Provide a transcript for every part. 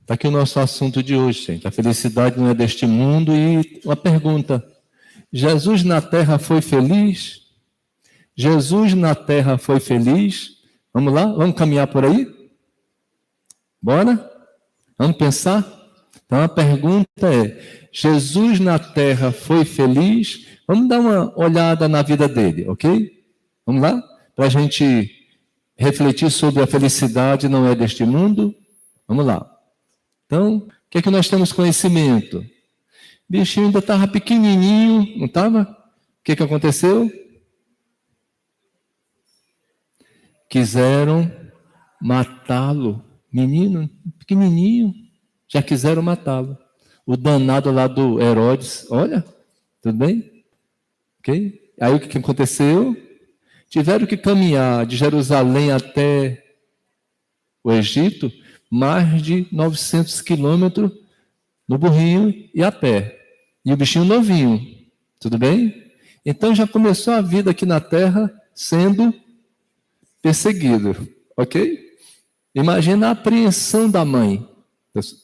Está aqui o nosso assunto de hoje, gente. A felicidade não é deste mundo. E uma pergunta: Jesus na terra foi feliz? Jesus na terra foi feliz? Vamos lá? Vamos caminhar por aí? Bora? Vamos pensar? Então a pergunta é: Jesus na terra foi feliz? Vamos dar uma olhada na vida dele, ok? Vamos lá? Para a gente refletir sobre a felicidade não é deste mundo? Vamos lá. Então, o que é que nós temos conhecimento? O bichinho ainda estava pequenininho, não estava? O que é que aconteceu? Quiseram matá-lo. Menino, pequenininho, já quiseram matá-lo. O danado lá do Herodes, olha, tudo bem? Ok? Aí o que aconteceu? Tiveram que caminhar de Jerusalém até o Egito, mais de 900 quilômetros no burrinho e a pé. E o bichinho novinho, tudo bem? Então já começou a vida aqui na terra sendo perseguido, ok? Imagina a apreensão da mãe,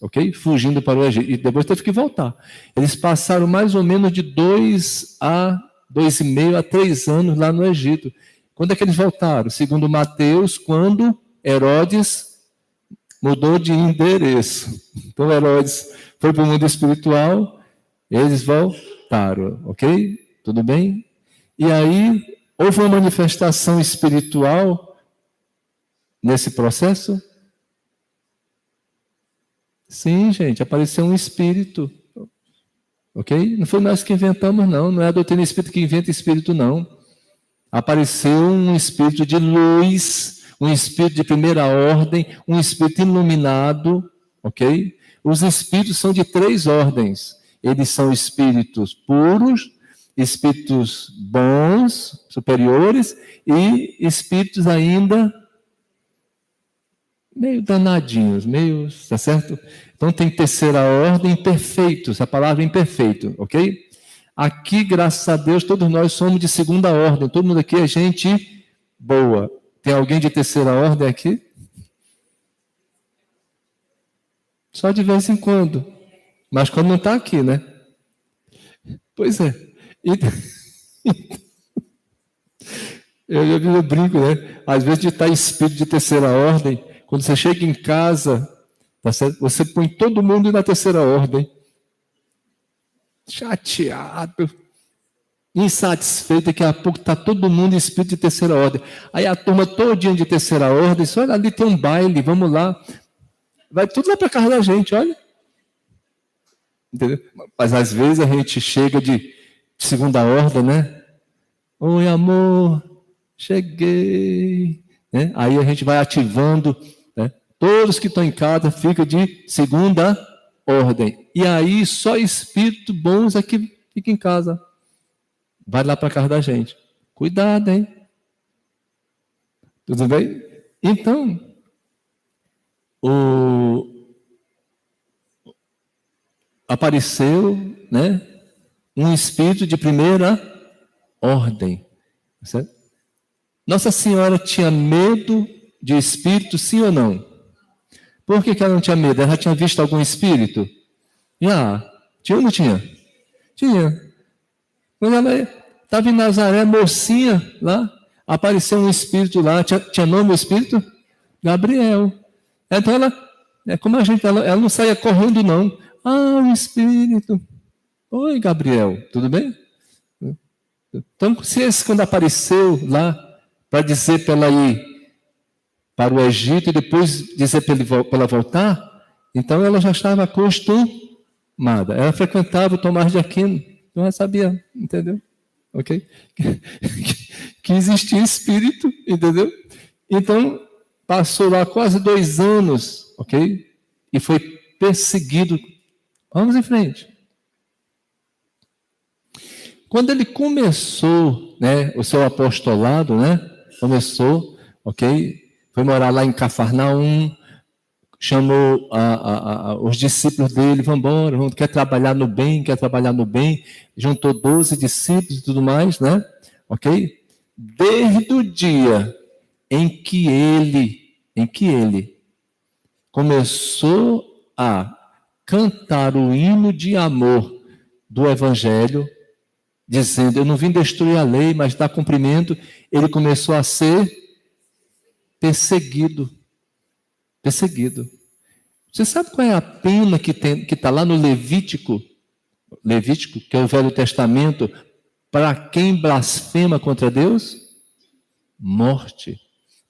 ok? Fugindo para o Egito. E depois teve que voltar. Eles passaram mais ou menos de 2,5 a 3 anos lá no Egito. Quando é que eles voltaram? Segundo Mateus, quando Herodes mudou de endereço. Então Herodes foi para o mundo espiritual, eles voltaram, ok? Tudo bem? E aí, houve uma manifestação espiritual nesse processo? Sim, gente, apareceu um espírito, ok? Não foi nós que inventamos, não. Não é a doutrina espírita que inventa espírito, não. Apareceu um espírito de luz, um espírito de primeira ordem, um espírito iluminado, ok? Os espíritos são de 3 ordens. Eles são espíritos puros, espíritos bons, superiores, e espíritos ainda meio danadinhos, meio, tá certo? Então tem terceira ordem, perfeitos, a palavra imperfeito, ok? Aqui, graças a Deus, todos nós somos de segunda ordem, todo mundo aqui é gente boa. Tem alguém de terceira ordem aqui? Só de vez em quando. Mas quando não está aqui, né? Pois é. Eu brinco, né? Às vezes de estar espírito de terceira ordem, quando você chega em casa, você põe todo mundo na terceira ordem. Chateado, insatisfeito, daqui a pouco está todo mundo em espírito de terceira ordem. Aí a turma todinha de terceira ordem, diz, olha, ali tem um baile, vamos lá. Vai tudo lá para casa da gente, olha. Entendeu? Mas às vezes a gente chega de segunda ordem, né? Oi, amor, cheguei. Né? Aí a gente vai ativando, né? Todos que estão em casa ficam de segunda ordem. E aí só espíritos bons é que fica em casa. Vai lá para casa da gente. Cuidado, hein? Tudo bem? Então, apareceu, né, um espírito de primeira ordem. Certo? Nossa Senhora tinha medo de espírito, sim ou não? Por que ela não tinha medo? Ela já tinha visto algum espírito? Tinha ou não tinha? Tinha. Quando ela estava em Nazaré, mocinha lá, apareceu um espírito lá. Tinha nome o espírito? Gabriel. Então como a gente, ela não saía correndo, não. O espírito. Oi, Gabriel, tudo bem? Então, se esse quando apareceu lá, para dizer para ela ir para o Egito e depois dizer para ela voltar, então ela já estava acostumada. Ela frequentava o Tomás de Aquino, então ela sabia, entendeu? Ok? Que existia espírito, entendeu? Então, passou lá quase 2 anos, ok? E foi perseguido. Vamos em frente. Quando ele começou, né, o seu apostolado, né, começou, ok? Foi morar lá em Cafarnaum, chamou os discípulos dele, vamos embora, quer trabalhar no bem, juntou 12 discípulos e tudo mais, né? Ok? Desde o dia em que ele começou a cantar o hino de amor do Evangelho, dizendo, eu não vim destruir a lei, mas dar cumprimento, ele começou a ser perseguido. Perseguido. Você sabe qual é a pena que está lá no Levítico, que é o Velho Testamento, para quem blasfema contra Deus? Morte.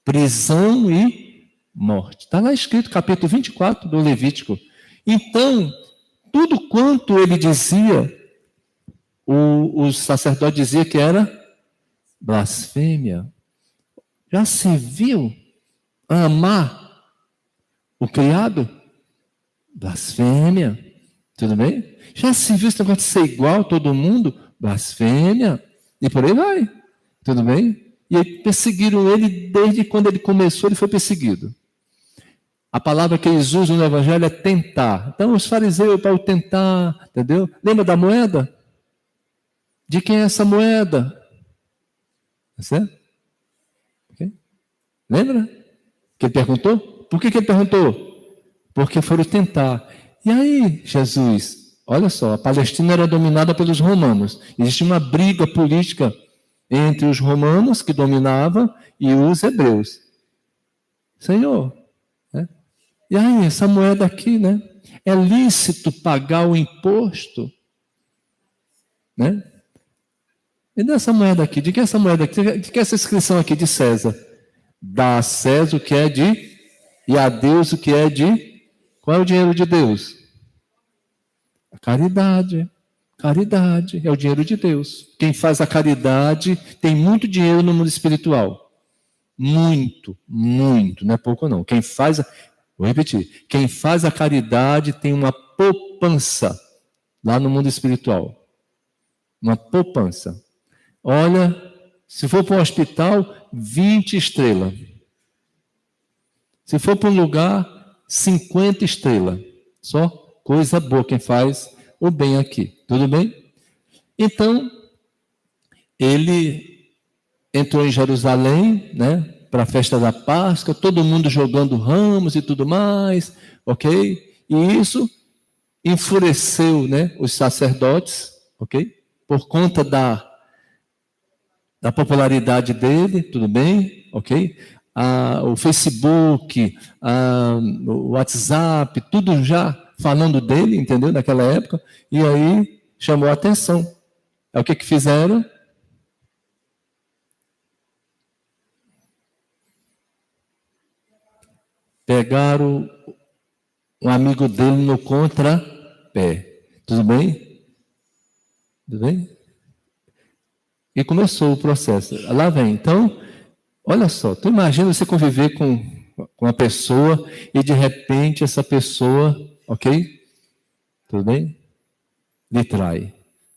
Prisão e morte. Está lá escrito, capítulo 24 do Levítico. Então, tudo quanto ele dizia, o sacerdote dizia que era blasfêmia. Já se viu amar o criado? Blasfêmia. Tudo bem? Já se viu esse negócio de ser igual a todo mundo? Blasfêmia. E por aí vai. Tudo bem? E aí perseguiram ele desde quando ele começou, ele foi perseguido. A palavra que eles usam no Evangelho é tentar. Então, os fariseus, para o tentar, entendeu? Lembra da moeda? De quem é essa moeda? Tá certo? Okay. Lembra? Que ele perguntou? Por que ele perguntou? Porque foram tentar. E aí, Jesus, olha só, a Palestina era dominada pelos romanos. Existia uma briga política entre os romanos, que dominavam, e os hebreus. Senhor, né? E aí, essa moeda aqui, né? É lícito pagar o imposto? Né? E dessa moeda aqui, de que é essa moeda aqui? De que é essa inscrição aqui de César? Dá a César o que é de, e a Deus o que é de. Qual é o dinheiro de Deus? A caridade. Caridade é o dinheiro de Deus. Quem faz a caridade tem muito dinheiro no mundo espiritual. Muito, muito, não é pouco não. Vou repetir, quem faz a caridade tem uma poupança lá no mundo espiritual. Uma poupança. Olha, se for para um hospital, 20 estrelas. Se for para um lugar, 50 estrelas. Só coisa boa quem faz o bem aqui. Tudo bem? Então, ele entrou em Jerusalém, né, para a festa da Páscoa, todo mundo jogando ramos e tudo mais, ok? E isso enfureceu, né, os sacerdotes, ok? Por conta da popularidade dele, tudo bem, ok? O Facebook, o WhatsApp, tudo já falando dele, entendeu? Naquela época, e aí chamou a atenção. É o que fizeram? Pegaram um amigo dele no contrapé. Tudo bem? Tudo bem? E começou o processo. Lá vem. Então, olha só, tu imagina você conviver com uma pessoa e de repente essa pessoa, ok? Tudo bem? Lhe trai.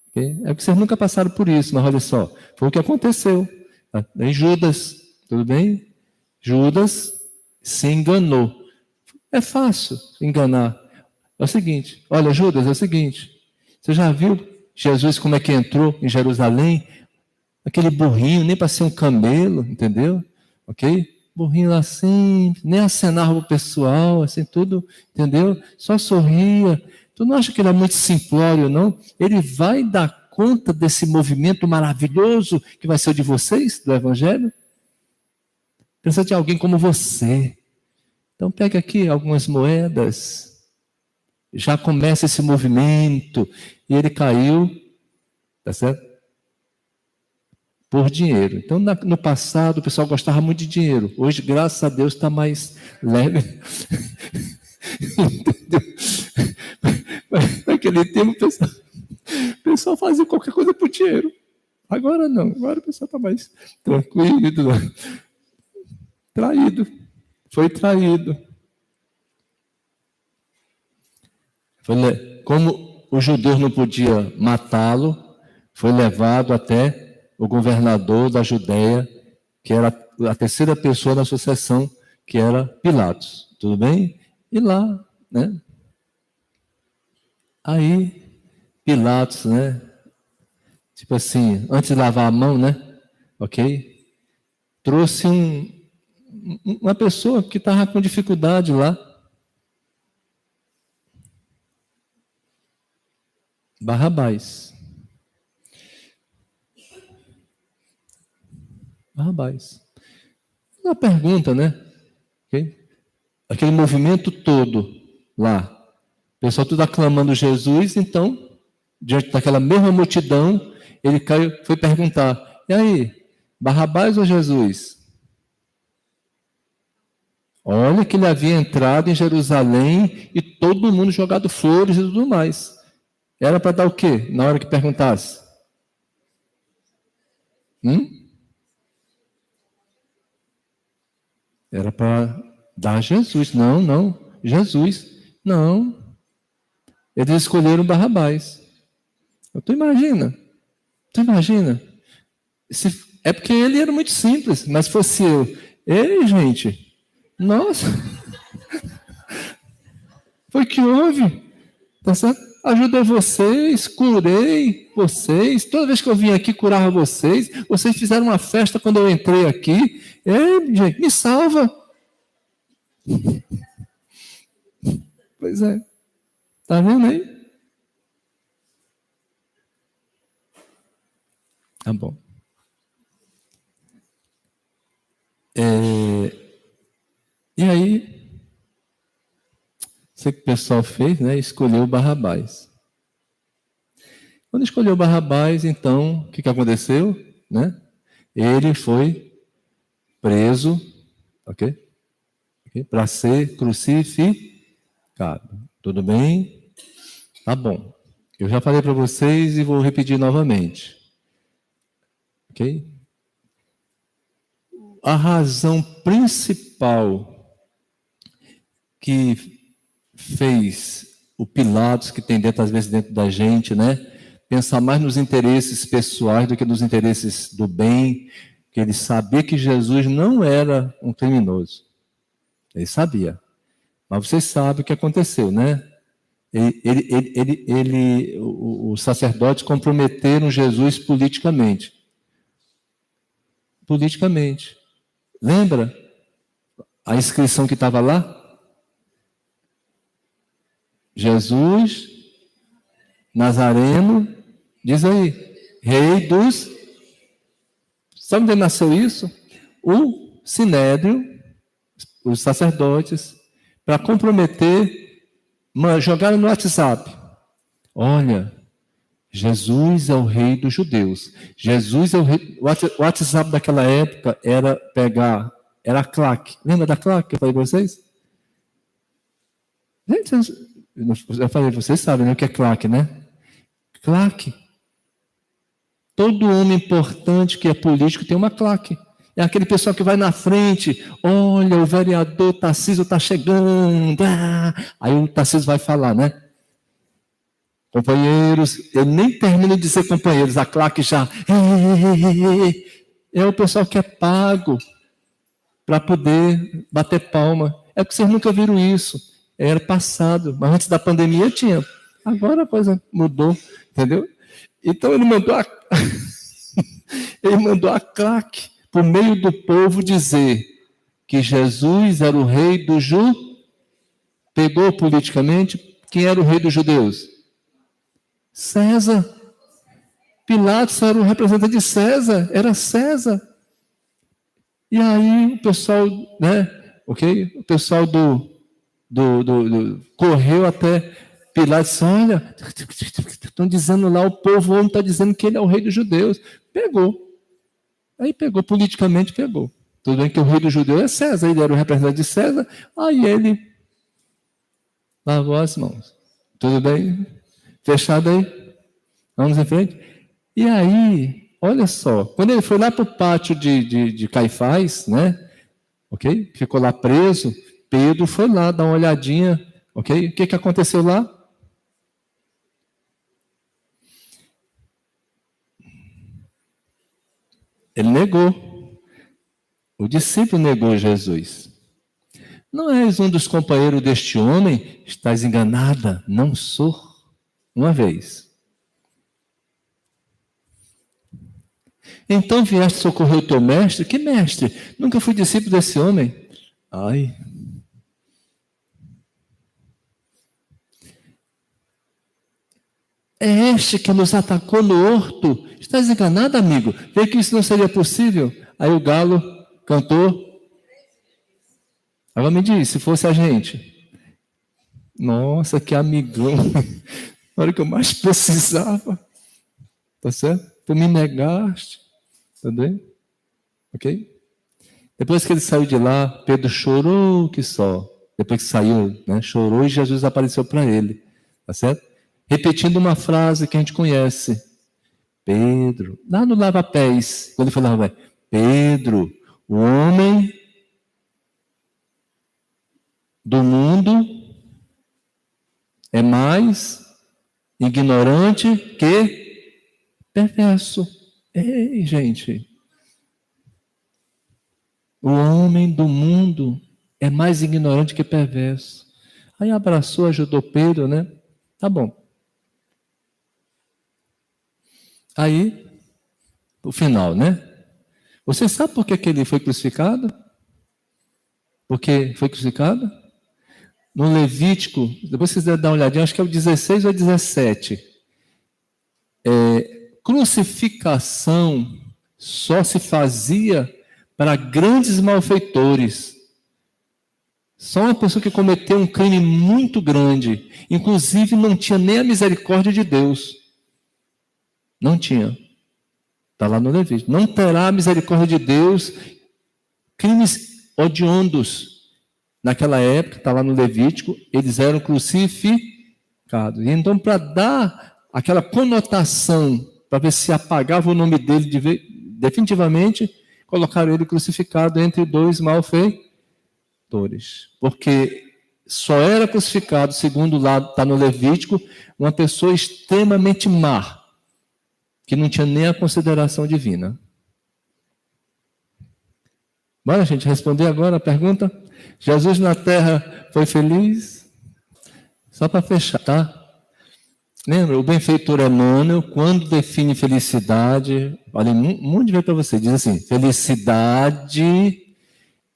Okay? É que vocês nunca passaram por isso, mas olha só, foi o que aconteceu. Em Judas, tudo bem? Judas se enganou. É fácil enganar. É o seguinte, olha, Judas, é o seguinte, você já viu Jesus como é que entrou em Jerusalém? Aquele burrinho, nem para ser um camelo, entendeu? Ok? Burrinho lá assim, nem acenava para o pessoal, assim, tudo, entendeu? Só sorria. Tu não acha que ele é muito simplório, não? Ele vai dar conta desse movimento maravilhoso que vai ser o de vocês, do Evangelho? Precisa de alguém como você. Então pega aqui algumas moedas, já começa esse movimento, e ele caiu, tá certo? Por dinheiro. Então, no passado, o pessoal gostava muito de dinheiro. Hoje, graças a Deus, está mais leve. Entendeu? Naquele tempo, o pessoal fazia qualquer coisa por dinheiro. Agora não. Agora o pessoal está mais tranquilo. Traído. Foi traído. Como os judeus não podiam matá-lo, foi levado até o governador da Judéia, que era a terceira pessoa da sucessão, que era Pilatos. Tudo bem? E lá, né? Aí, Pilatos, né? Tipo assim, antes de lavar a mão, né? Ok? Trouxe uma pessoa que estava com dificuldade lá. Barrabás. Barrabás. Uma pergunta, né? Okay? Aquele movimento todo lá. O pessoal tudo aclamando Jesus, então, diante daquela mesma multidão, ele foi perguntar: e aí, Barrabás ou Jesus? Olha que ele havia entrado em Jerusalém e todo mundo jogado flores e tudo mais. Era para dar o quê? Na hora que perguntasse? Era para dar Jesus. Não, não. Jesus. Não. Eles escolheram Barrabás. Tu imagina? Tu imagina? É porque ele era muito simples, mas fosse eu. Ei, gente. Nossa. Foi que houve. Tá certo? Ajudei vocês, curei vocês. Toda vez que eu vim aqui, curava vocês. Vocês fizeram uma festa quando eu entrei aqui. Ei, gente, me salva. Pois é. Tá vendo aí? Tá bom. E aí, sei que o pessoal fez, né? Escolheu Barrabás. Quando escolheu Barrabás, então, o que aconteceu? Né? Ele foi preso, ok? Para ser crucificado. Tudo bem? Tá bom. Eu já falei para vocês e vou repetir novamente. Ok? A razão principal que fez o Pilatos, que tem dentro, às vezes, dentro da gente, né? Pensar mais nos interesses pessoais do que nos interesses do bem, que ele sabia que Jesus não era um criminoso. Ele sabia. Mas vocês sabem o que aconteceu, né? Os sacerdotes comprometeram Jesus politicamente. Politicamente. Lembra a inscrição que estava lá? Jesus Nazareno, diz aí, rei dos... Sabe onde nasceu isso? O Sinédrio, os sacerdotes, para comprometer, jogaram no WhatsApp. Olha, Jesus é o rei dos judeus. Jesus é o rei... O WhatsApp daquela época era pegar... Era a claque. Lembra da claque que eu falei para vocês? Gente, eu falei, vocês sabem, né, o que é claque, né? Claque. Todo homem importante que é político tem uma claque. É aquele pessoal que vai na frente, olha, o vereador Tarcísio está chegando. Aí o Tarcísio vai falar, né? Companheiros, eu nem termino de dizer companheiros, a claque já. É o pessoal que é pago para poder bater palma. É porque vocês nunca viram isso. Era passado, mas antes da pandemia tinha. Agora a coisa mudou, entendeu? Então ele mandou a claque por meio do povo dizer que Jesus era o rei do Pegou politicamente, quem era o rei dos judeus? César. Pilatos era o representante de César, era César. E aí o pessoal, né, ok? O pessoal correu até Pilatos e disse, olha, estão dizendo lá, o povo está dizendo que ele é o rei dos judeus. Pegou. Aí pegou, politicamente pegou. Tudo bem que o rei dos judeus é César, ele era o representante de César, aí ele lavou as mãos. Tudo bem? Fechado aí? Vamos em frente? E aí, olha só, quando ele foi lá para o pátio de Caifás, né? Ok? Ficou lá preso, Pedro foi lá dar uma olhadinha, ok? O que aconteceu lá? Ele negou. O discípulo negou Jesus. Não és um dos companheiros deste homem? Estás enganada. Não sou. Uma vez. Então vieste socorrer o teu mestre? Que mestre? Nunca fui discípulo desse homem. Ai. É este que nos atacou no horto. Estás enganado, amigo? Vê que isso não seria possível. Aí o galo cantou. Agora me diz, se fosse a gente. Nossa, que amigão. Na hora que eu mais precisava. Tá certo? Tu me negaste. Tá bem? Ok? Depois que ele saiu de lá, Pedro chorou que só. Depois que saiu, né, chorou e Jesus apareceu para ele. Tá certo? Repetindo uma frase que a gente conhece. Pedro, lá no lava-pés, quando ele falava, Pedro, o homem do mundo é mais ignorante que perverso. Ei, gente, o homem do mundo é mais ignorante que perverso. Aí abraçou, ajudou Pedro, né? Tá bom. Aí, o final, né? Você sabe por que ele foi crucificado? Porque foi crucificado? No Levítico, depois vocês devem dar uma olhadinha, acho que é o 16 ou 17. Crucificação só se fazia para grandes malfeitores. Só uma pessoa que cometeu um crime muito grande, inclusive não tinha nem a misericórdia de Deus. Não tinha. Está lá no Levítico. Não terá a misericórdia de Deus, crimes hediondos. Naquela época, está lá no Levítico, eles eram crucificados. E então, para dar aquela conotação, para ver se apagava o nome dele definitivamente, colocaram ele crucificado entre dois malfeitores. Porque só era crucificado, segundo lá está no Levítico, uma pessoa extremamente má, que não tinha nem a consideração divina. Bora, gente, responder agora a pergunta? Jesus na terra foi feliz? Só para fechar, tá? Lembra? O benfeitor Emmanuel, quando define felicidade, olha, muito de ver para você, diz assim, felicidade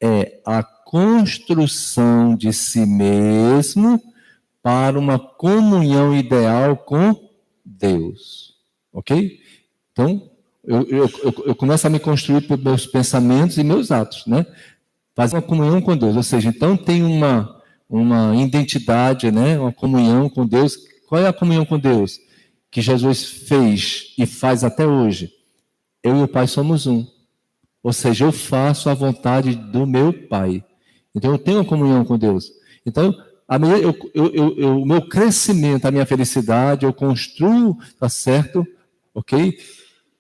é a construção de si mesmo para uma comunhão ideal com Deus. Ok? Então, eu começo a me construir por meus pensamentos e meus atos, né? Fazer uma comunhão com Deus, ou seja, então tem uma identidade, né? Uma comunhão com Deus. Qual é a comunhão com Deus? Que Jesus fez e faz até hoje. Eu e o Pai somos um. Ou seja, eu faço a vontade do meu Pai. Então eu tenho uma comunhão com Deus. Então, o meu crescimento, a minha felicidade, eu construo, tá certo? Ok?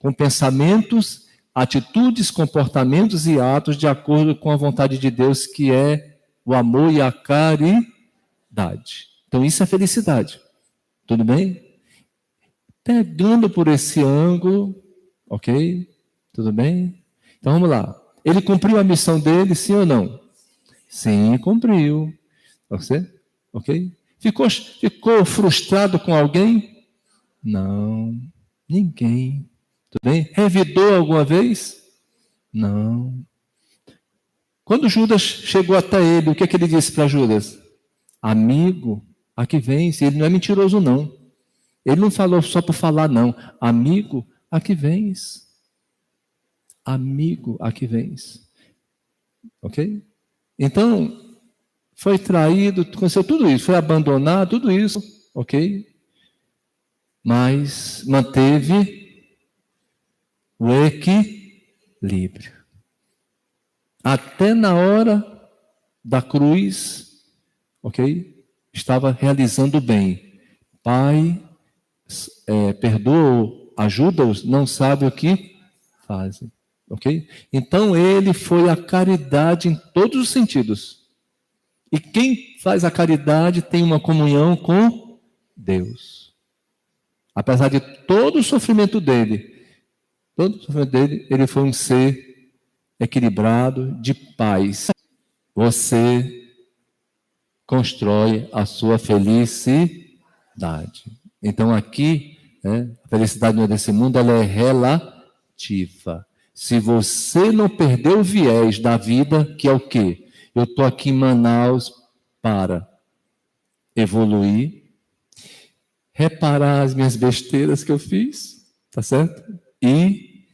Com pensamentos, atitudes, comportamentos e atos de acordo com a vontade de Deus, que é o amor e a caridade. Então, isso é felicidade. Tudo bem? Pegando por esse ângulo, ok? Tudo bem? Então, vamos lá. Ele cumpriu a missão dele, sim ou não? Sim, cumpriu. Você? Ok? Ficou frustrado com alguém? Não. Ninguém. Tudo bem? Revidou alguma vez? Não. Quando Judas chegou até ele, o que é que ele disse para Judas? Amigo, aqui vens. Ele não é mentiroso, não. Ele não falou só por falar, não. Amigo, aqui vens. Amigo, aqui vens. Ok? Então, foi traído, aconteceu tudo isso, foi abandonado, tudo isso, ok? Mas manteve o equilíbrio. Até na hora da cruz, ok? Estava realizando o bem. Pai, perdoa, ajuda-os, não sabe o que fazem. Ok? Então ele foi a caridade em todos os sentidos. E quem faz a caridade tem uma comunhão com Deus. Apesar de todo o sofrimento dele, ele foi um ser equilibrado, de paz. Você constrói a sua felicidade. Então aqui, a felicidade não é desse mundo, ela é relativa. Se você não perder o viés da vida, que é o quê? Eu estou aqui em Manaus para evoluir, reparar as minhas besteiras que eu fiz, tá certo? E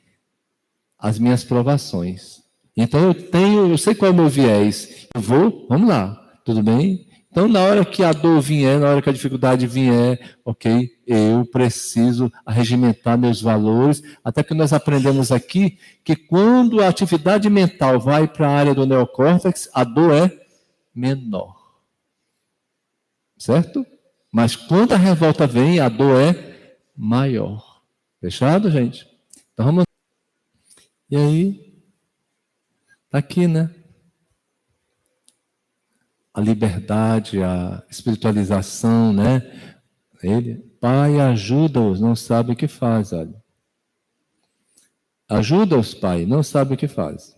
as minhas provações. Então eu sei qual é o meu viés. Vamos lá, tudo bem? Então, na hora que a dor vier, na hora que a dificuldade vier, ok, eu preciso arregimentar meus valores, até que nós aprendemos aqui que quando a atividade mental vai para a área do neocórtex, a dor é menor. Certo? Mas quando a revolta vem, a dor é maior. Fechado, gente? Então vamos. E aí, tá aqui, né? A liberdade, a espiritualização, né? Ele, Pai, ajuda-os, não sabe o que faz, olha. Ajuda-os, Pai, não sabe o que faz.